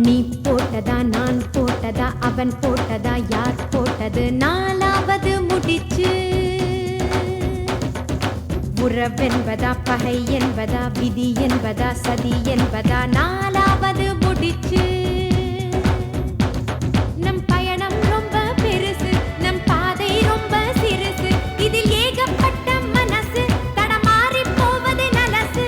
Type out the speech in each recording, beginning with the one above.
நீ போட்டதா நான் போட்டதா அவன் போட்டதா யார் போட்டது நாலாவது முடிச்சு உறவென்பதா பகை என்பதா விதி என்பதா சதி என்பதா நாலாவது முடிச்சு நம் பயணம் ரொம்ப பெருசு நம் பாதை ரொம்ப சிறுசு இதில் ஏகப்பட்ட மனசு தடமாறி போவது நலசு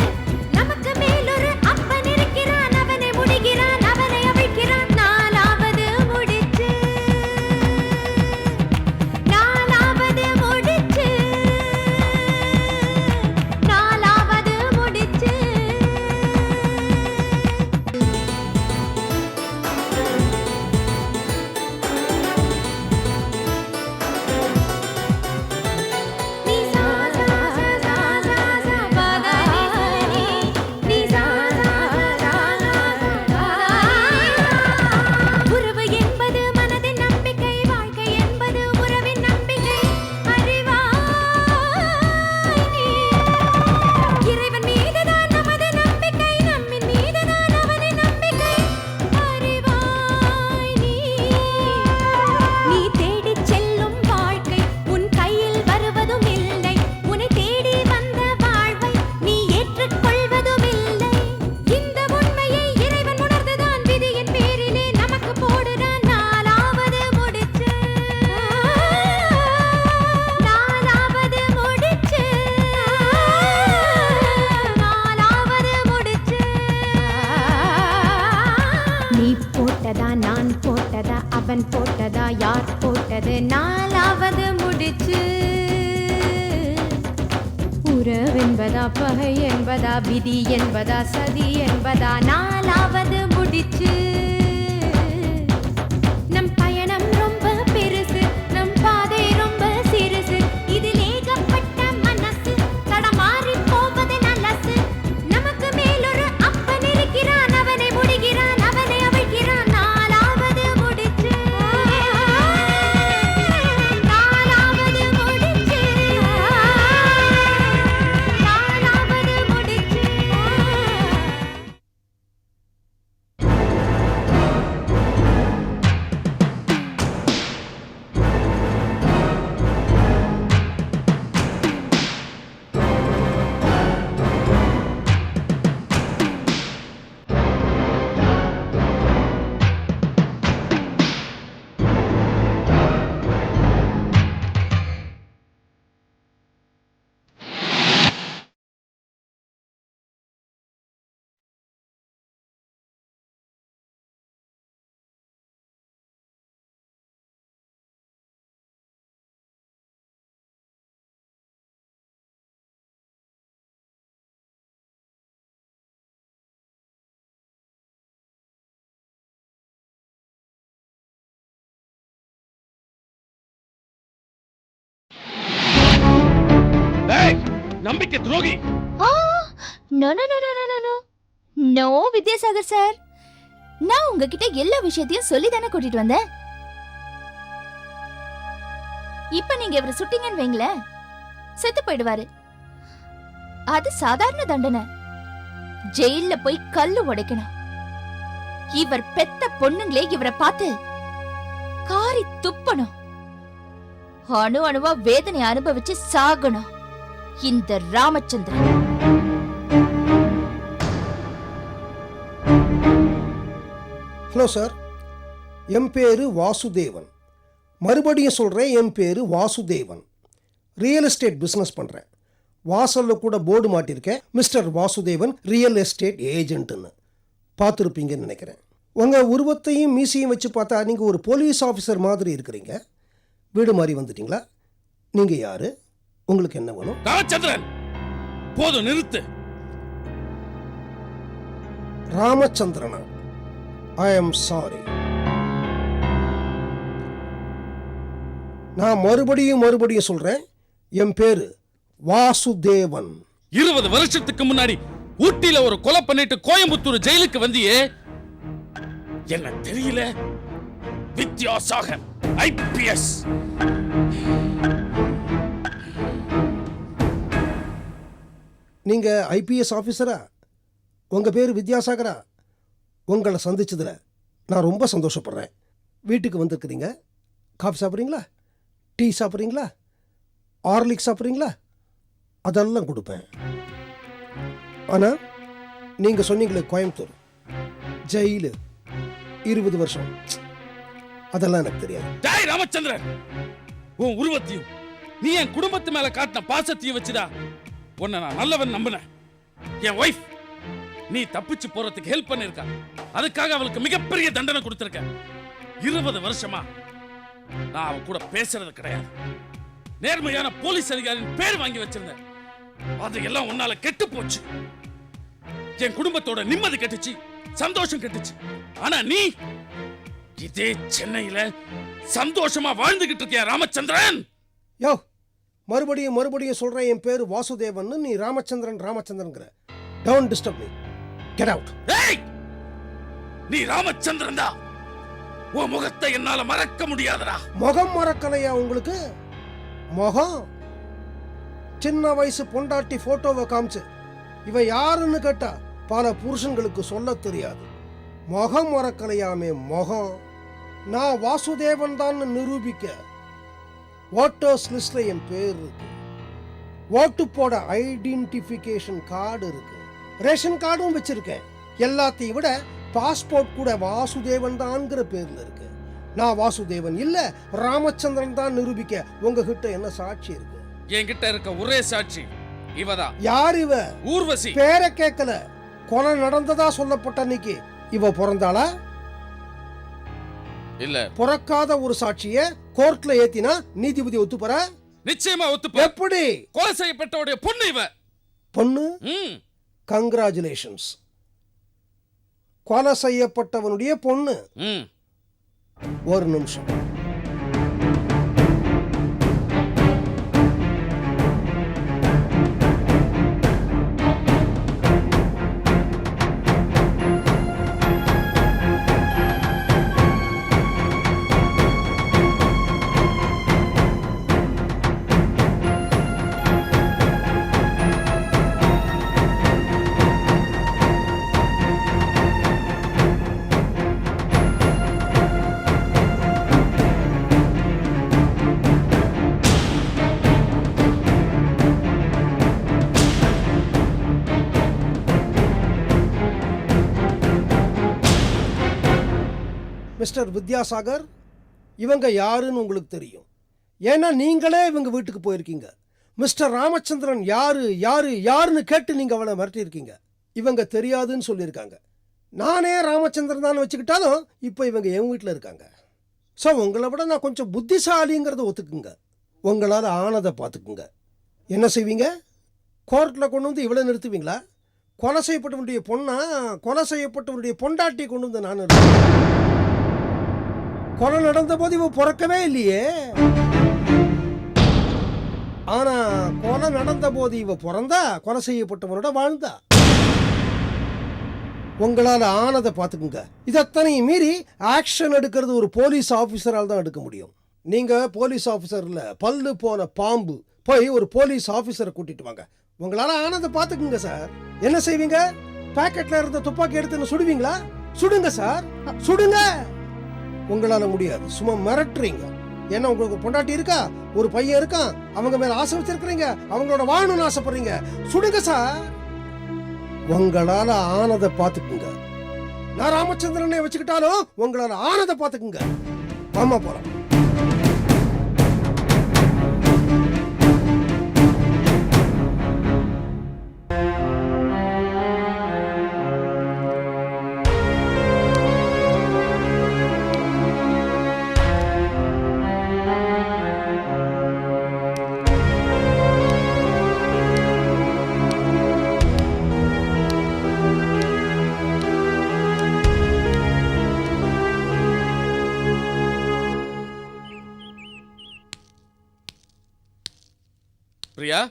நமக்கு மேலொரு அப்பன் இருக்கிறான் அவனை முடிகிறான் அவனை அவிழ்க்கிறான் நாலாவது முடிச்சு நாலாவது முடிச்சு நாலாவது முடிச்சு நீ சா சா சா சா சா சா பத நீ நீ சா சா சா சா சா உறவு என்பது மனதின் நம்பிக்கை வாழ்க்கை என்பது உறவின் நம்பிக்கை அறிவாய் நீ இறைவன் மீதுதான் நமது நம்பிக்கை நம்மின் மீதுதான் அவனின் நம்பிக்கை அறிவாய் நீ தேடிச் செல்லும் வாழ்க்கை உன் கையில் வருவதும் இல்லை உன்னை தேடி வந்த வாழ்வை நீ ஏற்றுக்கொள்வதும் இல்லை இந்த உண்மையை இறைவன் உணர்ந்துதான் விதியின் பேரிலே நமக்கு போடுறான் நாலாவது முடிச்சு நாலாவது முடிச்சு நாலாவது முடிச்சு நீ போட்டதா நான் போட்டதா அவன் போட்டதா யார் போட்டது நாலாவது முடிச்சு உறவென்பதா பகை என்பதா விதி என்பதா சதி என்பதா நாலாவது முடிச்சு நம் பயணம் ரொம்ப பெருசு நம் பாதை ரொம்ப சிறுசு இதில் ஏகப்பட்ட மனசு தடமாறி போவது நலசு நமக்கு மேலொரு அப்பன் இருக்கிறான் அவனை முடிகிறான் அவனை அவிழ்க்கிறான் நாலாவது முடிச்சு நாலாவது முடிச்சு நாலாவது முடிச்சு ஏய், நம்பிக்கை துரோகி. No no no no no no no Vidyasagar sir, நான் உங்ககிட்ட எல்லா விஷயத்தையும் சொல்லி தானே கூட்டிட்டு வந்தேன். இப்ப நீங்க இவரை சுட்டீங்கன்னு வைங்களேன், செத்து போயிடுவாரு. அது சாதாரண தண்டனை. ஜெயில்ல போய் கல்லு உடைக்கணும். இவர் பெத்த பொண்ணுங்களே இவரை பார்த்து காரி துப்பணும். அணு அணுவா வேதனை அனுபவிச்சு சாகணும் இந்த ராமச்சந்திரன். ஹலோ சார், என் பேரு வாசுதேவன். மறுபடியும் சொல்கிறேன், என் பேரு வாசுதேவன். ரியல் எஸ்டேட் பிஸ்னஸ் பண்ணுறேன். வாசலில் கூட போர்டு மாட்டியிருக்கேன், மிஸ்டர் வாசுதேவன் ரியல் எஸ்டேட் ஏஜென்ட்டுன்னு. பார்த்துருப்பீங்கன்னு நினைக்கிறேன். உங்கள் உருவத்தையும் மீசையும் வச்சு பார்த்தா நீங்கள் ஒரு போலீஸ் ஆஃபீஸர் மாதிரி இருக்கிறீங்க. வீடு மாதிரி வந்துட்டீங்களா? நீங்கள் யார்? உங்களுக்கு என்ன வேணும்? ராமச்சந்திரன், போதும் நிறுத்து. ராமச்சந்திரனா? I am sorry. நான் மறுபடியும் சொல்றேன், என் பேரு வாசுதேவன். 20 வருஷத்துக்கு முன்னாடி ஊட்டியில ஒரு கொலை பண்ணிட்டு கோயம்புத்தூர் ஜெயிலுக்கு வந்தியே, என்ன தெரியல? வித்யாசாகர் IPS. நீங்க IPS ஆபீசரா? உங்க பேரு வித்யாசாகரா? உங்களை சந்திச்சதுல நான் ரொம்ப சந்தோஷப்படுறேன். வீட்டுக்கு வந்திருக்கிறீங்க. காஃபி சாப்பிட்றீங்களா? டீ சாப்பிட்றீங்களா? ஹார்லிக்ஸ் சாப்பிட்றீங்களா? அதெல்லாம் கொடுப்பேன். ஆனால் நீங்கள் சொன்னீங்களே கோயம்புத்தூர் ஜெயிலு 20 வருஷம், அதெல்லாம் எனக்கு தெரியாது. டேய் ராமச்சந்திரன், உன் உருவத்தையும் நீ என் குடும்பத்து மேல காட்டின பாசத்தையும் வச்சுதா உன்னை நான் நல்லவன் நம்பினேன். என் ஒய்ஃப் நீ தப்பிச்சு போறதுக்கு ஹெல்ப் பண்ணிருக்கா. அதுக்காக அவளுக்கு மிகப்பெரிய தண்டனை கொடுத்திருக்க. 20 வருஷமா நான் அவ கூட பேசுறது கிடையாது. நேர்மையான போலீஸ் அதிகாரியின் பேர் வாங்கி வச்சிருந்தேன். அதையெல்லாம் உன்னால கெட்டு போச்சு. என் குடும்பத்தோட நிம்மதி கெட்டுச்சு, சந்தோஷம் கெட்டுச்சு. ஆனா நீ இதே சென்னையில சந்தோஷமா வாழ்ந்துகிட்டு இருக்கியா ராமச்சந்திரன்? யோ, மறுபடியும் சொல்றேன், என் பேரு வாசுதேவன், நீ ராமச்சந்திரன்ங்கிற. Don't disturb me. Get out. ஏய், நீ ராமச்சந்திரன் தான். உன் முகத்தை என்னால மறக்க முடியாதடா. முகம் மறக்கலையா உங்களுக்கு? முகம் சின்ன வயசு பொண்டாட்டி போட்டோவை காமிச்சு இவ யாருன்னு கேட்டா பல புருஷன்களுக்கு சொல்ல தெரியாது. முகம் மறக்கலையாமே முகம். நான் வாசுதேவன் தான் நிரூபிக்க ஓட்டர்ஸ் லிஸ்ட்ல என் பேர் இருக்கு. ஓட்டு போட ஐடென்டிஃபிகேஷன் கார்டு இருக்கு. ரேஷன் கார்டும் வச்சிருக்கேன். எல்லாத்தையும் விட பாஸ்போர்ட் கூட வாசுதேவன் தான்ங்கிற பேர்ல இருக்கு. நான் வாசுதேவன் இல்ல ராமச்சந்திரன் தான் நிரூபிக்க உங்ககிட்ட என்ன சாட்சி இருக்கு? என்கிட்ட இருக்க ஒரே சாட்சி இவதான். யார் இவ? ஊர்வசி. பேரை கேட்கல. கொலை நடந்ததா சொல்லப்பட்ட அன்னைக்கு இவ பிறந்தாளா? இல்ல. பிறக்காத ஒரு சாட்சிய கோர்ட்ல ஏத்தினா நீதிபதி ஒத்துப்பற? நிச்சயமா ஒத்துப்ப. எப்படி? கொலை செய்யப்பட்டவருடைய பொண்ணு இவ. பொண்ணு? கங்க்ராச்சுலேஷன்ஸ். கொலை செய்யப்பட்டவனுடைய பொண்ணு. ஒரு நிமிஷம். மிஸ்டர் வித்யாசாகர், இவங்க யாருன்னு உங்களுக்கு தெரியும். ஏன்னா நீங்களே இவங்க வீட்டுக்கு போயிருக்கீங்க. மிஸ்டர் ராமச்சந்திரன் யாருன்னு கேட்டு நீங்க அவளை மிரட்டியிருக்கீங்க. இவங்க தெரியாதுன்னு சொல்லியிருக்காங்க. நானே ராமச்சந்திரன் தான் வச்சுக்கிட்டாலும் இப்போ இவங்க என் வீட்டில் இருக்காங்க. ஸோ உங்களை விட நான் கொஞ்சம் புத்திசாலிங்கிறத ஒத்துக்குங்க. உங்களால் ஆனதை பார்த்துக்குங்க. என்ன செய்வீங்க? கோர்ட்டில் கொண்டு வந்து இவ்வளோ நிறுத்துவீங்களா? கொலை செய்யப்பட்டவனுடைய பொண்ணா? கொலை செய்யப்பட்டவனுடைய பொண்டாட்டி கொண்டு வந்து நான் கொலை நடந்த போது இவ பிறக்கவே இல்லையே. ஆனா கொலை நடந்த போது இவ பிறந்தா, கொலை செய்யப்பட்டவனோட வாழ்ந்தா. உங்களால ஆனதை பார்த்துக்குங்க. இதத்தனையும் மீறி ஆக்ஷன் எடுக்கிறது ஒரு போலீஸ் ஆஃபீஸரால் தான் எடுக்க முடியும். நீங்க போலீஸ் ஆஃபீஸர்ல பல்லு போன பாம்பு. போய் ஒரு போலீஸ் ஆஃபீஸரை கூட்டிட்டு வாங்க. உங்களால ஆனதை பார்த்துக்குங்க சார். என்ன செய்வீங்க? பாக்கெட்ல இருந்த துப்பாக்கி எடுத்து சுடுவீங்களா? சுடுங்க சார், சுடுங்க. உங்களால முடியாது. சும்மா மிரட்டுறீங்க. ஏன்னா உங்களுக்கு பொண்டாட்டி இருக்கா, ஒரு பையன் இருக்கான், அவங்க மேல ஆசை வச்சிருக்கிறீங்க, அவங்களோட வாழணும்னு ஆசைப்படுறீங்க. சுடுங்க சார். உங்களால ஆனதை பார்த்துக்குங்க. நான் ராமச்சந்திரனை வச்சுக்கிட்டாலும் உங்களால ஆனதை பார்த்துக்குங்க. ஆமா போலாம். பிரியா,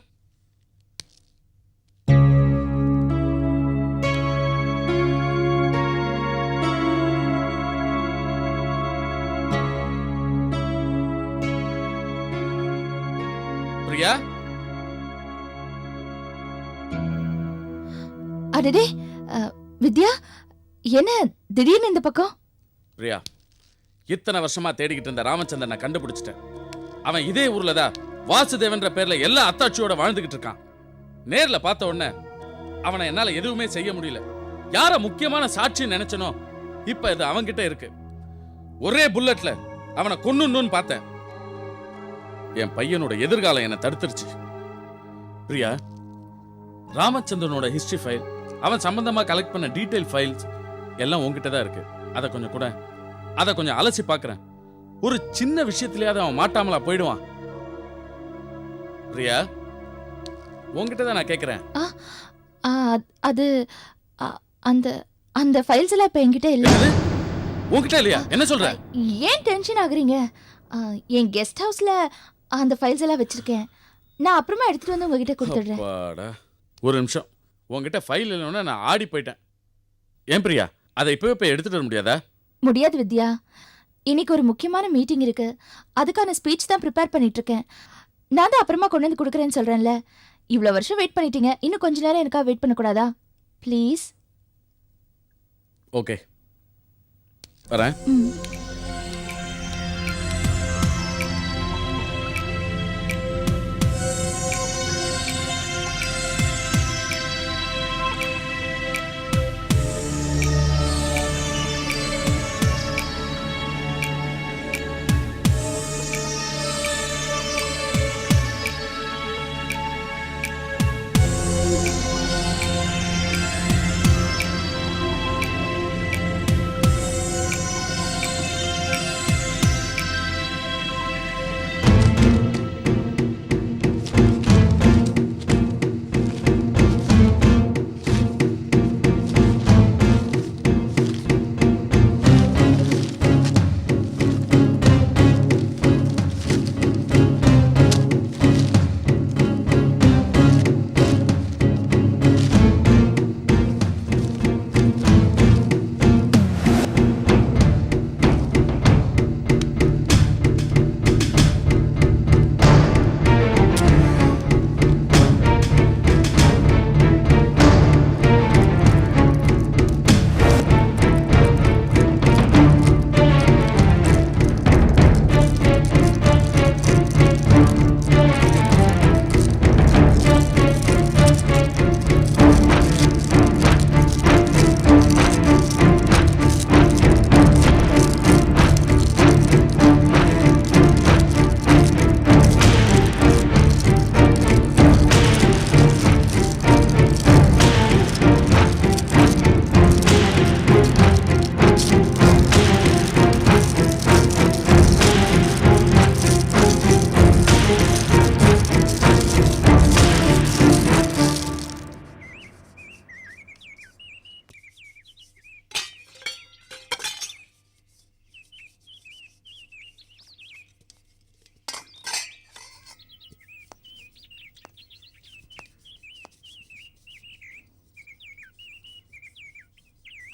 பிரியா. அடடே, வித்யா, என்ன திடீர்னு இந்த பக்கம்? பிரியா, இத்தனை வருஷமா தேடிக்கிட்டு இருந்த ராமச்சந்திரனை கண்டுபிடிச்சிட்டேன். அவன் இதே ஊர்ல தான் வாசுதேவன்ற பேர்ல எல்லா அத்தாட்சியோட வாழ்ந்துகிட்டு இருக்கான். நேர்ல பார்த்த உடனே அவனை என்னால எதுவுமே செய்ய முடியல. யார முக்கியமான சாட்சி நினைச்சனோ இப்ப இது அவன்கிட்ட இருக்கு. ஒரே புல்லட்ல அவனை கொன்னுன்னு பார்த்தேன். என் பையனோட எதிர்காலம் என்னை தடுத்துருச்சு. பிரியா, ராமச்சந்திரனோட ஹிஸ்டரி ஃபைல், அவன் சம்பந்தமா கலெக்ட் பண்ண டீடைல் ஃபைல்ஸ் எல்லாம் உன்கிட்ட தான் இருக்கு. அதை கொஞ்சம் கூட அதை கொஞ்சம் அலசி பார்க்கறேன். ஒரு சின்ன விஷயத்திலேயாவது அவன் மாட்டாமலா போயிடுவான். பிரியா, உன்கிட்ட தான் நான் கேட்கிறேன். அது அந்த அந்த ஃபைல்ஸ் எல்லாம் இப்ப என்கிட்ட இல்ல. உன்கிட்ட இல்லையா? என்ன சொல்ற? ஏன் டென்ஷன் ஆகுறீங்க? என் கெஸ்ட் ஹவுஸ்ல அந்த ஃபைல்ஸ் எல்லாம் வச்சிருக்கேன். நான் அப்புறமா எடுத்துட்டு வந்து உங்ககிட்ட கொடுத்துடுறேன். அப்பாடா, ஒரு நிமிஷம். உன்கிட்ட ஃபைல் இல்லைன்னா நான் ஆடி போயிட்டேன். ஏன் பிரியா, அதை இப்பவே போய் எடுத்துட்டு வர முடியாதா? முடியாது வித்யா. இன்னைக்கு ஒரு முக்கியமான மீட்டிங் இருக்கு. அதுக்கான ஸ்பீச் தான் ப்ரிப்பேர் பண்ணிட்டு இருக்கேன். நான் தான் அப்புறமா கொண்டு வந்து கொடுக்குறேன்னு சொல்றேன்ல. இவ்வளவு வருஷம் வெயிட் பண்ணிட்டீங்க, இன்னும் கொஞ்ச நேரம் எனக்காக வெயிட் பண்ணக்கூடாதா? ப்ளீஸ். ஓகே, வரேன்.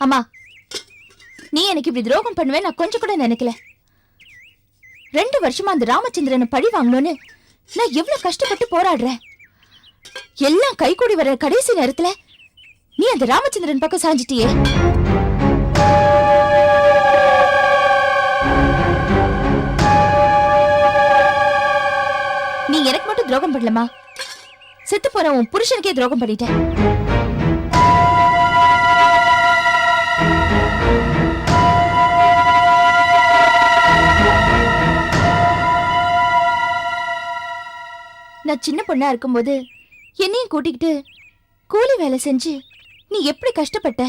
அம்மா, நீ எனக்கு இப்படி துரோகம் பண்ணுவேன் நான் கொஞ்சம் கூட நினைக்கல. 2 வருஷமா அந்த ராமச்சந்திரனை பழி வாங்கணும்னு நான் எவ்வளவு கஷ்டப்பட்டு போராடுறேன். எல்லாம் கைகூடி வர கடைசி நேரத்துல நீ அந்த ராமச்சந்திரன் பக்கம் சாஞ்சிட்டியே. நீ எனக்கு மட்டும் துரோகம் பண்ணலமா, செத்து போற உன் புருஷனுக்கே துரோகம் பண்ணிட்ட. நான் சின்ன பொண்ணா இருக்கும்போது என்னையும் கூட்டிக்கிட்டு கூலி வேலை செஞ்சு நீ எப்படி கஷ்டப்பட்ட?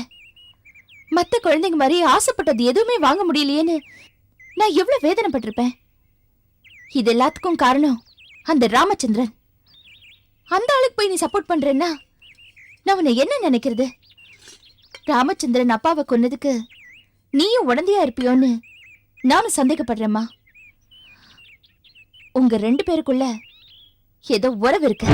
மத்த குழந்தைங்க மாதிரி ஆசைப்பட்டது எதுவுமே வாங்க முடியலையேன்னு நான் எவ்வளவு வேதனைப்பட்டிருப்பேன். இது எல்லாத்துக்கும் காரணம் அந்த ராமச்சந்திரன். அந்த ஆளுக்கு போய் நீ சப்போர்ட் பண்றேன்னா நான் உன்னை என்ன நினைக்கிறது? ராமச்சந்திரன் அப்பாவை கொன்னதுக்கு நீயும் உடந்தையா இருப்பியோன்னு நானும் சந்தேகப்படுறேம்மா. உங்க 2 பேருக்குள்ள ஏதோ உறவு இருக்கு.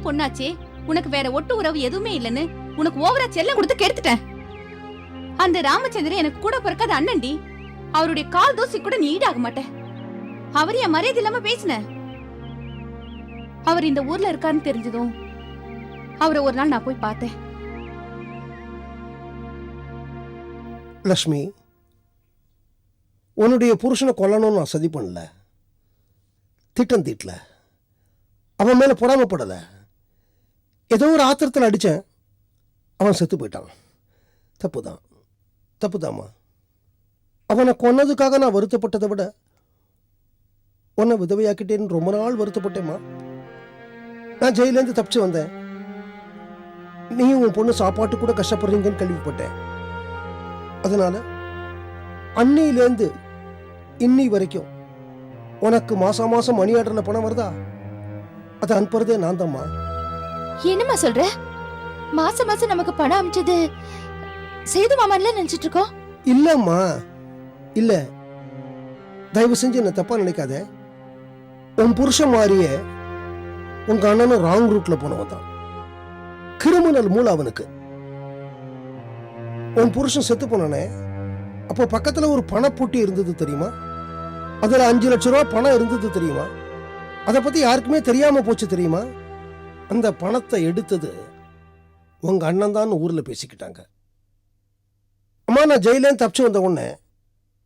பொண்ணாச்சே, உனக்கு வேற ஒட்டு உறவு எதுவுமே இல்லைன்னு உனக்கு ஓவரா செல்லம் கொடுத்து கெடுத்துட்டேன். அந்த ராமச்சந்திரன் எனக்கு கூட பிறக்காத அண்ணன்டி. அவருடைய கால் தூசி கூட நீ ஈடாக மாட்ட. அவர் என் மரியாதை இல்லாம பேசின. அவர் இந்த ஊர்ல இருக்கான்னு தெரிஞ்சதும் அவரை ஒரு நாள் நான் போய் பார்த்தேன். லக்ஷ்மி, உன்னுடைய புருஷனை கொல்லணும்னு நான் சதி பண்ணல, திட்டம் தீட்டல, அவன் மேல பொறாமப்படல. ஏதோ ஒரு ஆத்திரத்தில் அடித்தேன், அவன் செத்து போயிட்டான். தப்புதான், தப்புதாம்மா. அவனை கொன்னதுக்காக நான் வருத்தப்பட்டதை விட உன்னை விதவையாக்கிட்டேன்னு ரொம்ப நாள் வருத்தப்பட்டேம்மா. நான் ஜெயிலேருந்து தப்பிச்சு வந்தேன். நீயும் உன் பொண்ணு சாப்பாட்டு கூட கஷ்டப்படுறீங்கன்னு கேள்விப்பட்டேன். அதனால அன்னையிலேருந்து இன்னி வரைக்கும் உனக்கு மாசம் மாசம் மணி ஆர்டர்ல பணம் வருதா? அதை அனுப்புறதே நான் தான்மா. என்னம்மா சொல்ற? மாசம் மாசம் நமக்கு பணம் அனுப்பிச்சது சேது மாமான்ல நினைச்சிட்டு இருக்கோம். இல்லம்மா, இல்ல, தயவு செஞ்சு என்ன தப்பா நினைக்காத. உன் புருஷன் மாதிரியே உங்க அண்ணனும் ராங் ரூட்ல போனவன் தான். கிரிமினல் மூளை அவனுக்கு. உன் புருஷன் செத்து போனானே, அப்போ பக்கத்துல ஒரு பணப்பொட்டி இருந்தது தெரியுமா? அதுல 5 லட்சம் ரூபாய் பணம் இருந்தது தெரியுமா? அதை பத்தி யாருக்குமே தெரியாம போச்சு தெரியுமா? அந்த பணத்தை எடுத்தது உங்க அண்ணன் தான் ஊர்ல பேசிக்கிட்டாங்க. அம்மா, நான் ஜெயிலேருந்து தப்பிச்சு வந்த உடனே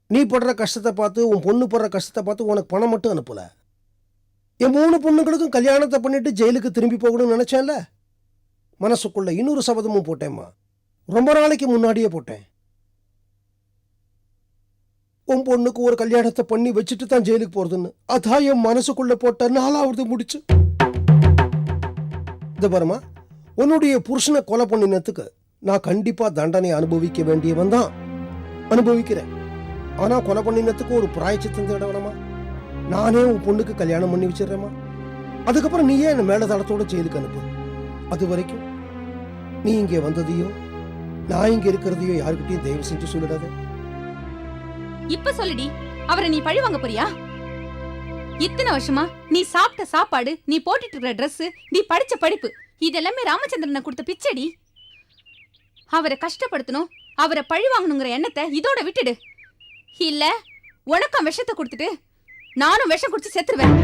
நீ படுற கஷ்டத்தை பார்த்து, உன் பொண்ணு படுற கஷ்டத்தை பார்த்து உனக்கு பணம் மட்டும் அனுப்பல. என் 3 பொண்ணுங்களுக்கும் கல்யாணத்தை பண்ணிட்டு ஜெயிலுக்கு திரும்பி போகணும்னு நினைச்சேன்ல, மனசுக்குள்ள இன்னொரு சபதமும் போட்டேம்மா. ரொம்ப நாளைக்கு முன்னாடியே போட்டேன். உன் பொண்ணுக்கு ஒரு கல்யாணத்தை பண்ணி வச்சுட்டு தான் ஜெயிலுக்கு போறதுன்னு. அதான் என் மனசுக்குள்ள போட்ட 4வது முடிச்சு. இந்த பாருமா, உன்னுடைய புருஷனை கொலை பண்ணினதுக்கு நான் கண்டிப்பா தண்டனை அனுபவிக்க வேண்டியவன் தான், அனுபவிக்கிறேன். ஆனா கொலை பண்ணினதுக்கு ஒரு பிராயச்சித்தம் தேட வேணாமா? நானே உன் பொண்ணுக்கு கல்யாணம் பண்ணி வச்சிடறேம்மா. அதுக்கப்புறம் நீயே என்ன மேல தளத்தோட ஜெயிலுக்கு அனுப்பு. அது வரைக்கும் நீ இங்கே வந்ததையோ நான் இங்க இருக்கிறதையோ யாருக்கிட்டையும் தயவு செஞ்சு சொல்லிடாத. இப்ப சொல்லுடி, அவரை நீ பழி வாங்க போறியா? இத்தனை வருஷமா நீ சாப்பிட்ட சாப்பாடு, நீ போட்டுட்டு இருக்கிற Dress, நீ படிச்ச படிப்பு, இதெல்லாமே ராமச்சந்திரனை கொடுத்த பிச்சடி. அவரை கஷ்டப்படுத்தணும், அவரை பழி வாங்கணுங்கிற எண்ணத்தை இதோட விட்டுடு. இல்ல உனக்கும் விஷத்தை கொடுத்துட்டு நானும் விஷம் குடிச்சு செத்துருவேன்.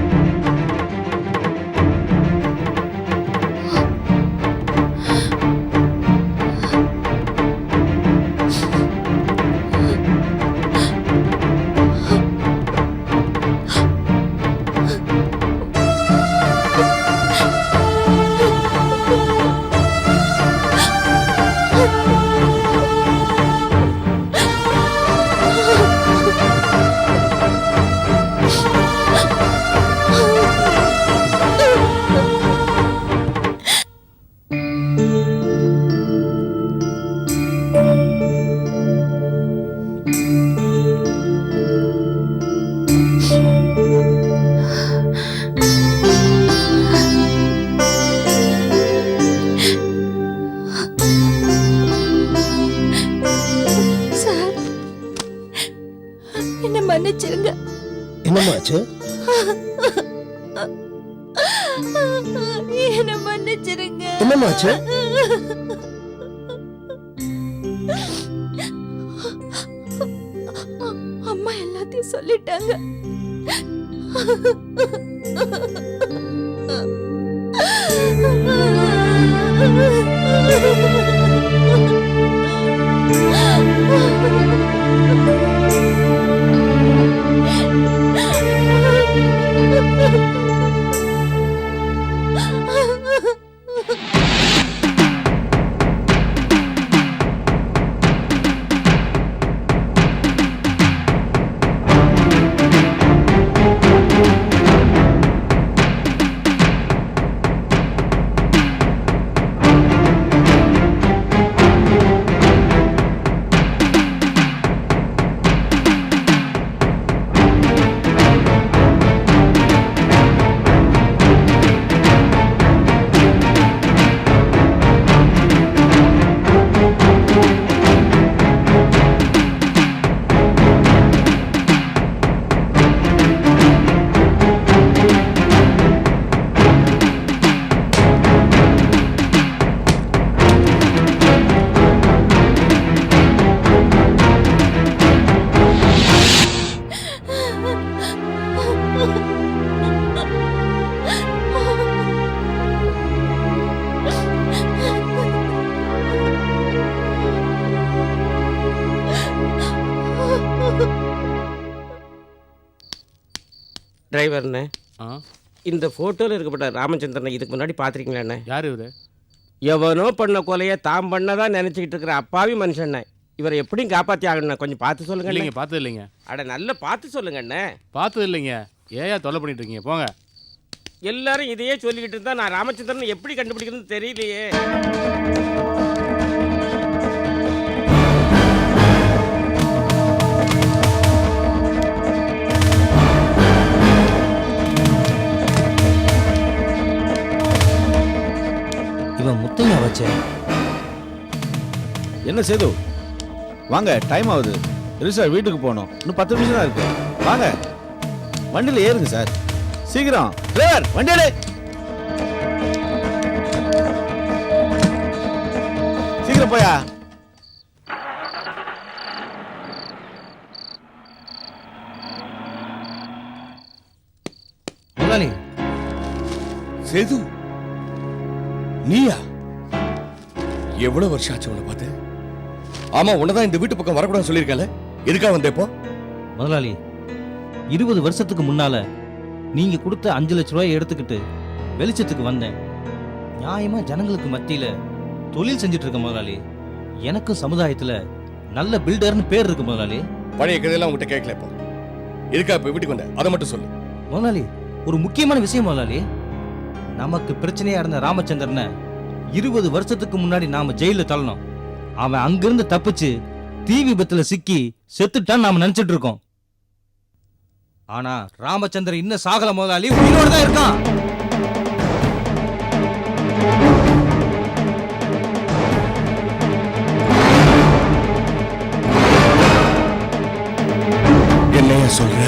மன்னிச்சிருங்க. என்னமாச்சு? என்ன மன்னிச்சிருங்க. என்னமாச்சு? அம்மா எல்லாத்தையும் சொல்லிட்டாங்க. டிரைவர்ண்ணே, ஆ இந்த ஃபோட்டோவில் இருக்கப்பட்ட ராமச்சந்திரனை இதுக்கு முன்னாடி பார்த்துருக்கீங்களாண்ணே? யார் இவரு? எவனோ பண்ண கொலையை தாம் பண்ணதான் நினச்சிக்கிட்டு இருக்கிற அப்பாவி மனுஷண்ணே. இவரை எப்படியும் காப்பாற்றி ஆகணுண்ணே. கொஞ்சம் பார்த்து சொல்லுங்க. இல்லைங்க, பார்த்தது இல்லைங்க. அட நல்லா பார்த்து சொல்லுங்கண்ணே. பார்த்தது இல்லைங்க. ஏயா தொல்லை பண்ணிட்டு இருக்கீங்க? போங்க. எல்லாரும் இதையே சொல்லிக்கிட்டு இருந்தா நான் ராமச்சந்திரன் எப்படி கண்டுபிடிக்கிறதுன்னு தெரியலையே. இவன் முத்தையா வச்ச என்ன சேது, வாங்க, டைம் ஆகுது. இரு சார், வீட்டுக்கு போகணும். இன்னும் 10 நிமிஷம் தான் இருக்கு. வாங்க, வண்டியில் ஏறுங்க சார், சீக்கிரம். டிரைவர், வண்டியில சீக்கிரம் போயா. முதலாளி. சேது, நீயா? எவ்வளவு வருஷம் ஆச்சு உன்னை பார்த்து? ஆமா, உன்னதான் இந்த வீட்டு பக்கம் வரக்கூடாது சொல்லியிருக்கல. எதுக்காக வந்த இப்போ? முதலாளி, 20 வருஷத்துக்கு முன்னால நீங்க கொடுத்த 5 லட்ச ரூபாயை எடுத்துக்கிட்டு வெளிச்சத்துக்கு வந்தேன். நியாயமா ஜனங்களுக்கு மத்தியில தொழில் செஞ்சுட்டு இருக்க முதலாளி. எனக்கும் சமுதாயத்துல நல்ல பில்டர்னு பேர் இருக்கு முதலாளி. பழைய கதையெல்லாம் உங்ககிட்ட கேட்கல. இப்போ எதுக்கா இப்ப வீட்டுக்கு வந்த? அதை மட்டும் சொல்லு. முதலாளி, ஒரு முக்கியமான விஷயம் முதலாளி. நமக்கு பிரச்சனையா இருந்த ராமச்சந்திரனை 20 வருஷத்துக்கு முன்னாடி நாம ஜெயில தள்ளணும். அவன் அங்கிருந்து தப்பிச்சு தீ விபத்துல சிக்கி செத்துட்டான்னு நாம நினைச்சிட்டு இருக்கோம். ஆனா ராமச்சந்திரன் இன்னும் சாகல முதலாளி, உயிரோட தான் இருக்கான். என்னையா சொல்ற?